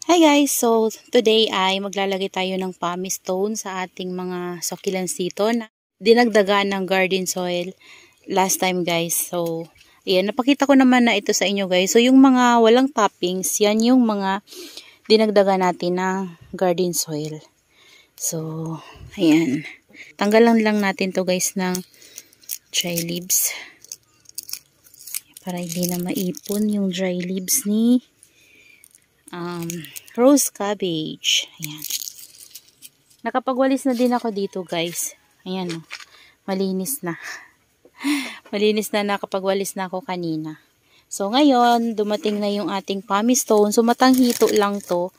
Hi guys! So, today ay maglalagay tayo ng pumice stone sa ating mga succulents dito na dinagdagan ng garden soil last time guys. So, ayan, napakita ko naman na ito sa inyo guys. So, yung mga walang toppings, yan yung mga dinagdagan natin ng garden soil. So, ayan. Tanggalan lang natin to guys ng dry leaves. Para hindi na maipon yung dry leaves ni rose cabbage. Ayan. Nakapagwalis na din ako dito guys. Ayan. Malinis na. Malinis na, nakapagwalis na ako kanina. So ngayon, dumating na yung ating pumice stone. So matanghito lang to.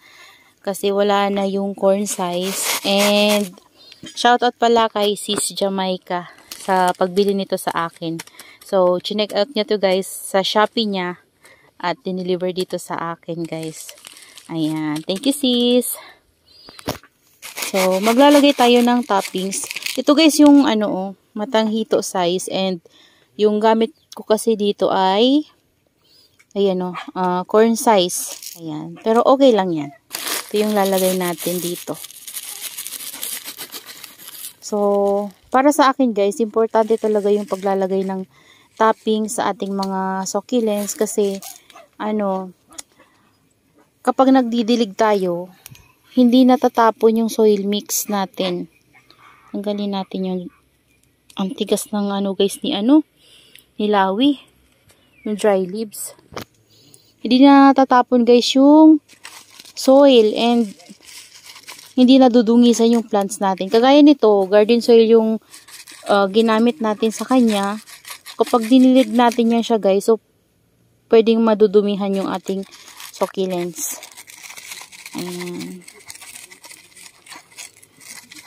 Kasi wala na yung corn size. And shoutout pala kay Sis Jamaica sa pagbili nito sa akin. So chinek out niya to guys sa Shopee niya. At dineliver dito sa akin guys. Ayan. Thank you sis. So, maglalagay tayo ng toppings. Ito guys yung matanghito size. And yung gamit ko kasi dito ay ayan corn size. Ayan. Pero okay lang yan. Ito yung lalagay natin dito. So, para sa akin guys, importante talaga yung paglalagay ng toppings sa ating mga succulents kasi kapag nagdidilig tayo, hindi natatapon yung soil mix natin. Tanggalin natin yung ang tigas ng guys ni lawi, yung dry leaves. Hindi na natatapon guys yung soil and hindi nadudungisan yung plants natin. Kagaya nito, garden soil yung ginamit natin sa kanya. Kapag dinilig natin yan siya guys, so pwedeng madudumihan yung ating succulents. Ayan.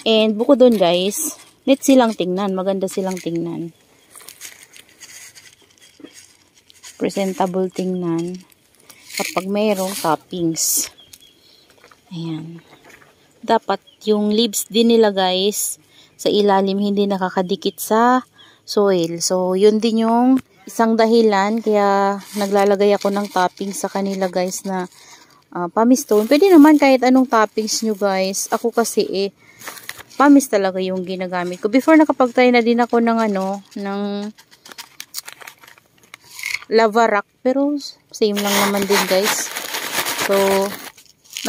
And bukod doon guys, net silang tingnan. Maganda silang tingnan. Presentable tingnan. Kapag mayroong toppings. Ayan. Dapat yung leaves din nila guys, sa ilalim hindi nakakadikit sa soil. So, yun din yung isang dahilan kaya naglalagay ako ng toppings sa kanila guys na pumice stone. Pwede naman kahit anong toppings nyo guys. Ako kasi pumice talaga yung ginagamit ko. Before nakapag-try na din ako ng ng lava rock. Pero same lang naman din guys. So,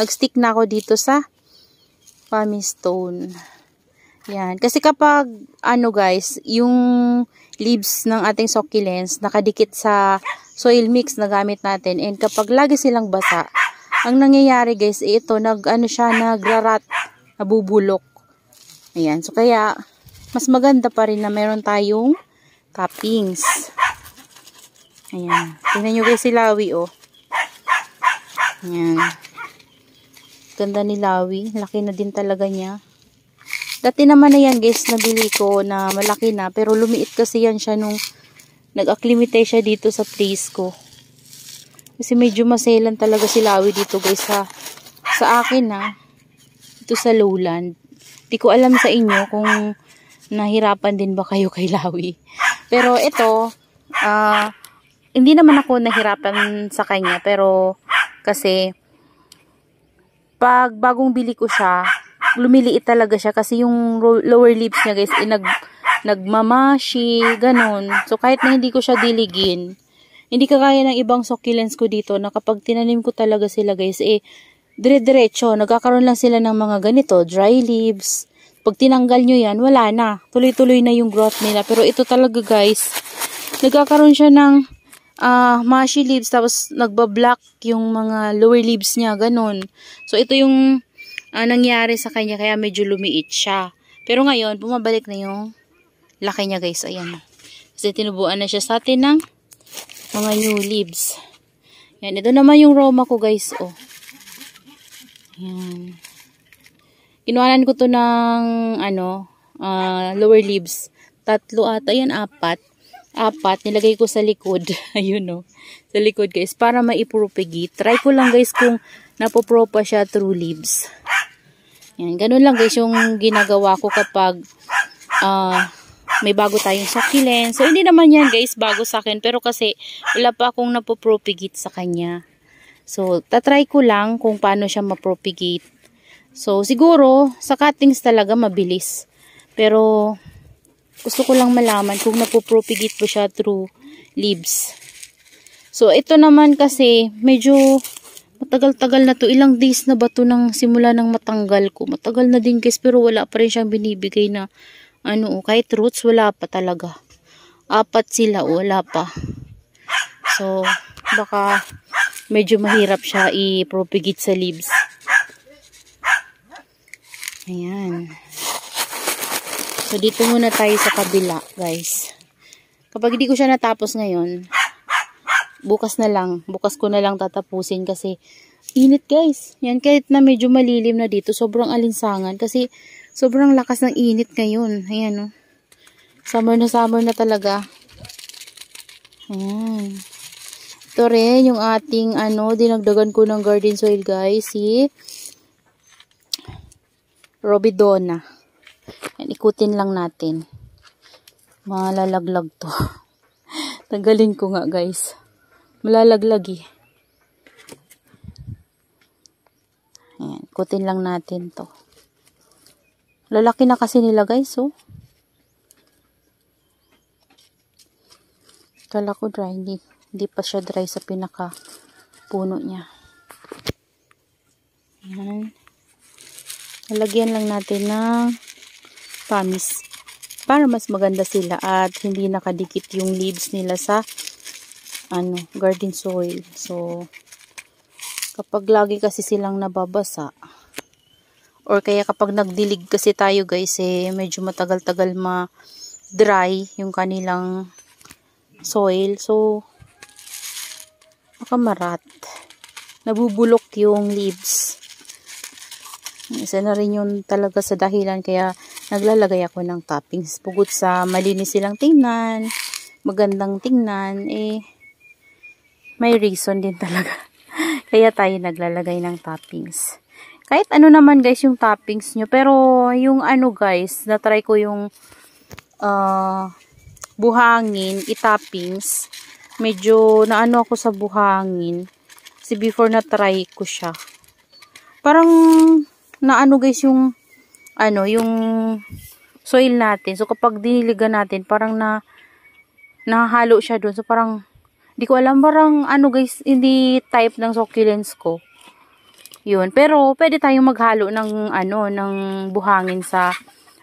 nag-stick na ako dito sa pumice stone. Yan. Kasi kapag guys, yung leaves ng ating succulents nakadikit sa soil mix na gamit natin and kapag lagi silang basa, ang nangyayari guys, ito nagrarat, nabubulok. Ayan. So kaya mas maganda pa rin na meron tayong toppings. Ayan. Tingnan nyo guys si lawi Ayan. Ganda ni lawi. Laki na din talaga niya. Dati naman na yan guys, nabili ko na malaki na. Pero lumiit kasi yan siya nung nag-acclimate siya dito sa place ko. Kasi medyo maselan talaga si lawi dito guys sa akin Dito sa lowland. Di ko alam sa inyo kung nahirapan din ba kayo kay lawi. Pero ito, hindi naman ako nahirapan sa kanya. Pero kasi pag bagong bili ko siya, lumiliit talaga siya kasi yung lower leaves niya guys nagmamashi, ganun. So kahit na hindi ko siya diligin, hindi kagaya ng ibang succulents ko dito na kapag tinanim ko talaga sila guys dire-diretso, nagkakaroon lang sila ng mga ganito, dry leaves. Pag tinanggal nyo yan, wala na. Tuloy-tuloy na yung growth nila. Pero ito talaga guys, nagkakaroon siya ng mushy leaves tapos nagbablock yung mga lower leaves niya, ganun. So ito yung nangyari sa kanya kaya medyo lumiit siya. Pero ngayon, bumabalik na yung laki niya guys. Ayan. Kasi tinubuan na siya sa atin ng mga new leaves. Yan. Ito naman yung Roma ko guys. Ayan. Kinuhanan ko to ng lower leaves. 3 ata. Ayan, 4. Nilagay ko sa likod. Ayun sa likod guys. Para maipropagate. Try ko lang guys kung napopro pa siya through leaves. Yan, ganun lang guys yung ginagawa ko kapag may bago tayong succulent. So, hindi naman yan guys bago sa akin. Pero kasi wala pa akong napopropagate sa kanya. So, tatry ko lang kung paano siya ma-propagate. So, siguro, sa cuttings talaga mabilis. Pero, gusto ko lang malaman kung napopropagate po siya through leaves. So, ito naman kasi, medyo matagal-tagal na to. Ilang days na ba to nang simula nang matanggal ko. Matagal na din guys, pero wala pa rin siyang binibigay na, kahit roots, wala pa talaga. 4 sila, wala pa. So, baka medyo mahirap siya i-propagate sa leaves. Ayan. So, dito muna tayo sa kabila, guys. Kapag hindi ko siya natapos ngayon, bukas na lang. Bukas ko na lang tatapusin kasi init, guys. Yan, kahit na medyo malilim na dito, sobrang alinsangan kasi sobrang lakas ng init ngayon. Ayan, oh. Summer na talaga. Ayan. Ito rin yung ating, dinagdagan ko ng garden soil, guys. Si Robidona. Yan, ikutin lang natin. Malalaglag to. Tagalin ko nga, guys. Malalaglag eh. Yan, ikutin lang natin to. Lalaki na kasi nila, guys, oh. Kala ko dry, hindi pa siya dry sa pinaka puno niya. Yan. Nalagyan lang natin ng pamis para mas maganda sila at hindi nakadikit yung leaves nila sa garden soil. So, kapag lagi kasi silang nababasa or kaya kapag nagdilig kasi tayo, guys, medyo matagal-tagal ma-dry yung kanilang soil. So, makamarat. Nabubulok yung leaves. Isa na rin yun talaga sa dahilan kaya naglalagay ako ng toppings. Pugot sa malinis silang tingnan, magandang tingnan, may reason din talaga. Kaya tayo naglalagay ng toppings. Kahit ano naman, guys, yung toppings nyo. Pero yung guys, natry ko yung buhangin, toppings. Medyo naano ako sa buhangin. Kasi before na-try ko siya. Parang guys, yung yung soil natin. So, kapag diniligan natin, parang nahalo siya doon. So, parang, di ko alam, parang guys, hindi type ng succulents ko. Yun. Pero, pwede tayong maghalo ng, ng buhangin sa,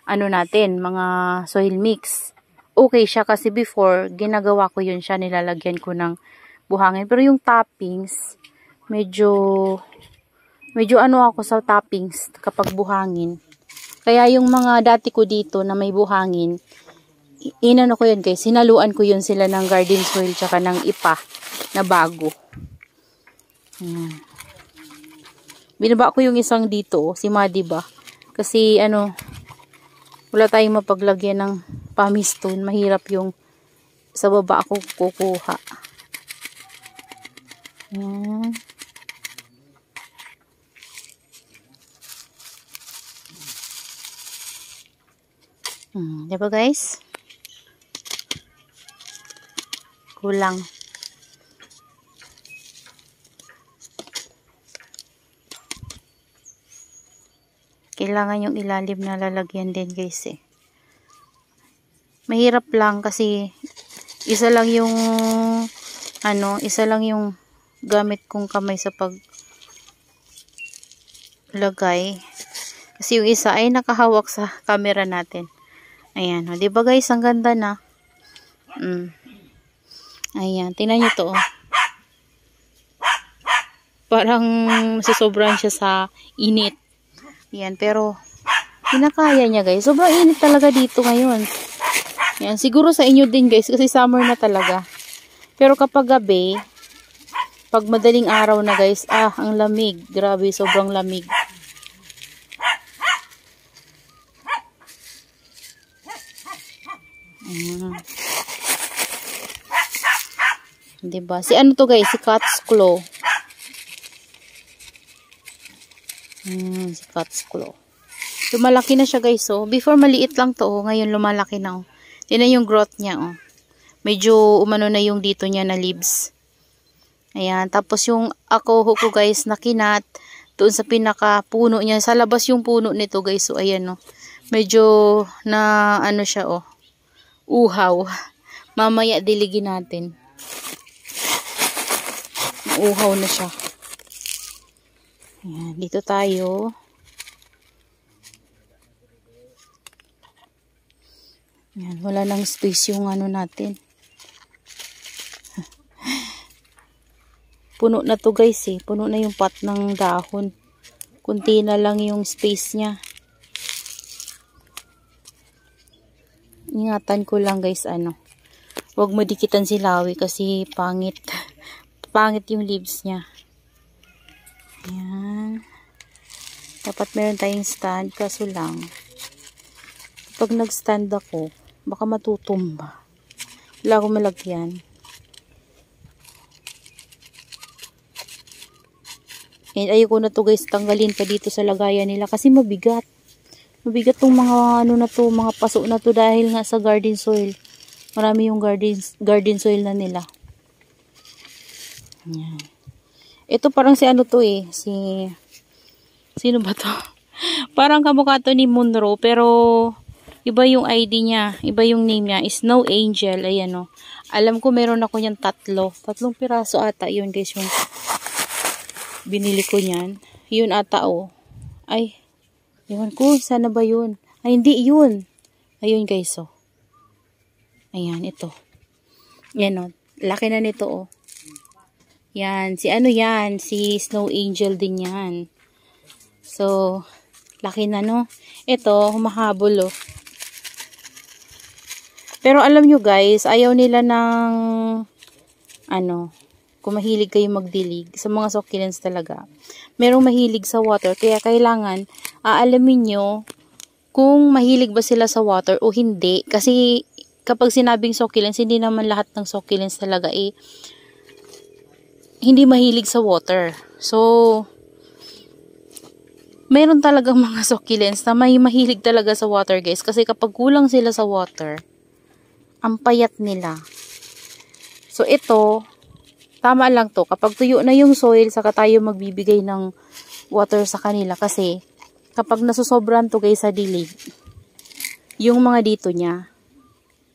natin, mga soil mix. Okay siya kasi before, ginagawa ko yun siya, nilalagyan ko ng buhangin. Pero yung toppings, medyo ako sa toppings kapag buhangin. Kaya yung mga dati ko dito na may buhangin, ko yun, guys. Sinaluan ko yun sila ng garden soil tsaka ng ipa na bago. Binaba ko yung isang dito, si Madi ba? Kasi wala tayong mapaglagyan ng pamistone. Mahirap yung sa baba ako kukuha. Ayan. Diba, guys? Kulang. Kailangan yung ilalim na lalagyan din, guys, Mahirap lang kasi isa lang yung gamit kong kamay sa paglagay. Kasi yung isa ay nakahawak sa camera natin. Ayan, 'di ba, guys? Ang ganda na. Ayan, tingnan niyo to, Parang masosobrahan siya sa init. Ayan, pero kinakaya niya, guys. Sobrang init talaga dito ngayon. Ayan, siguro sa inyo din, guys, kasi summer na talaga. Pero kapag gabi, pag madaling araw na, guys, ang lamig. Grabe, sobrang lamig. Diba? Si to, guys? Si Cat's Claw. Si Cat's Claw. Lumalaki na siya, guys, Before maliit lang to, Ngayon lumalaki na, Tingnan yung growth niya, Medyo umano na yung dito niya na leaves. Ayan, tapos yung akoho ko guys na kinat doon sa pinaka puno niya. Sa labas yung puno nito guys. So ayan oh. Medyo na ano siya oh. Uhaw. Mamaya diligin natin. Uhaw na siya. Ayan, dito tayo. Ayan, wala nang space yung ano natin. Puno na to guys eh. Puno na yung pot ng dahon. Kunti na lang yung space niya. Ingatan ko lang guys ano. Huwag mo dikitan si Lawi kasi pangit. Pangit yung leaves niya. Ayan. Dapat meron tayong stand kaso lang. Pag nag-stand ako, baka matutumba. Wala akong malagyan. And ayoko na to guys tanggalin pa dito sa lagayan nila kasi mabigat. Mabigat tong mga ano na to, mga paso na to dahil nga sa garden soil. Marami yung garden soil na nila. Ayan. Ito parang si ano to eh, sino ba to? Parang kamukha to ni Monroe pero iba yung ID niya, iba yung name niya, Snow Angel. Ayan o. Alam ko meron ako niyan tatlong piraso ata yun guys yung binili ko niyan. Yun ata o. Ay, ewan ko, sana ba yun? Ay, hindi yun. Ayun guys o. Ayan, ito. Yan o. Laki na nito o. Yan, si ano yan? Si Snow Angel din yan. So, laki na no. Ito, humahabol o. Pero alam nyo guys, ayaw nila ng ano, kung mahilig kayo magdilig sa mga succulents talaga. Merong mahilig sa water, kaya kailangan aalamin nyo kung mahilig ba sila sa water o hindi. Kasi kapag sinabing succulents, hindi naman lahat ng succulents talaga eh hindi mahilig sa water. So, meron talagang mga succulents na may mahilig talaga sa water guys. Kasi kapag kulang sila sa water, ang payat nila. So, ito, tama lang to. Kapag tuyo na yung soil, saka tayo magbibigay ng water sa kanila. Kasi, kapag nasusobran to guys sa dilig, yung mga dito niya,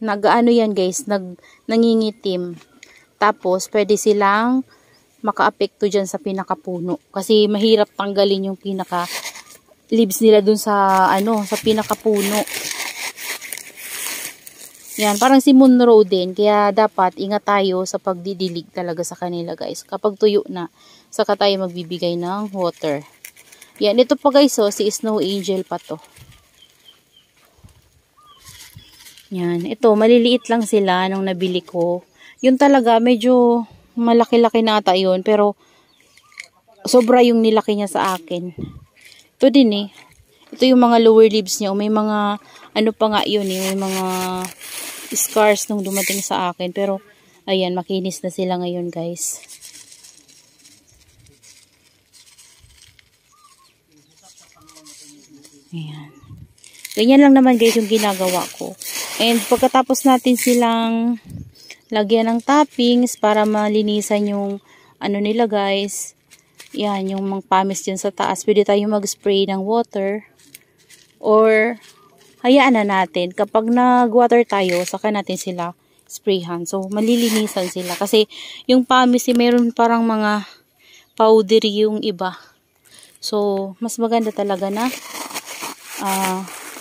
nag-ano yan guys, nangingitim. Tapos, pwede silang maka-apekto dyan sa pinakapuno. Kasi, mahirap tanggalin yung pinaka leaves nila dun sa, ano, sa pinakapuno. Yan, parang si Monroe din. Kaya dapat ingat tayo sa pagdidilig talaga sa kanila guys. Kapag tuyo na, saka tayo magbibigay ng water. Yan, ito pa guys oh, si Snow Angel pa to. Yan, ito, maliliit lang sila nung nabili ko. Yun talaga, medyo malaki-laki na ata yun. Pero, sobra yung nilaki niya sa akin. Ito din eh. Ito yung mga lower leaves niya. May mga, ano pa nga yun eh. May mga scars nung dumating sa akin. Pero, ayan, makinis na sila ngayon guys. Ayan. Ganyan lang naman guys yung ginagawa ko. And pagkatapos natin silang lagyan ng toppings para malinisan yung ano nila guys. Yan, yung mga pamis dyan sa taas. Pwede tayo mag-spray ng water. Or, hayaan na natin. Kapag nag-water tayo, saka natin sila sprayhan. So, malilinisan sila. Kasi, yung pamis, meron parang mga powdery yung iba. So, mas maganda talaga na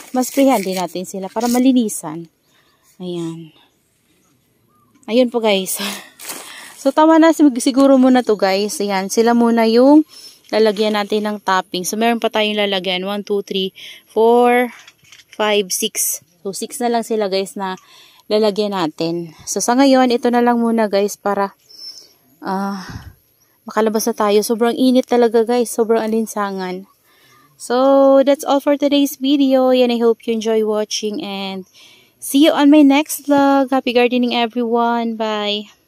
masprayhan din natin sila para malinisan. Ayan. Ayun po guys. So, tama na siguro muna to guys. Ayan, sila muna yung lalagyan natin ng topping. So, meron pa tayong lalagyan. 1, 2, 3, 4, 5, 6. So, 6 na lang sila guys na lalagyan natin. So, sa ngayon, ito na lang muna guys para makalabas na tayo. Sobrang init talaga guys. Sobrang alinsangan. So, that's all for today's video. And I hope you enjoy watching and see you on my next vlog. Happy gardening everyone. Bye!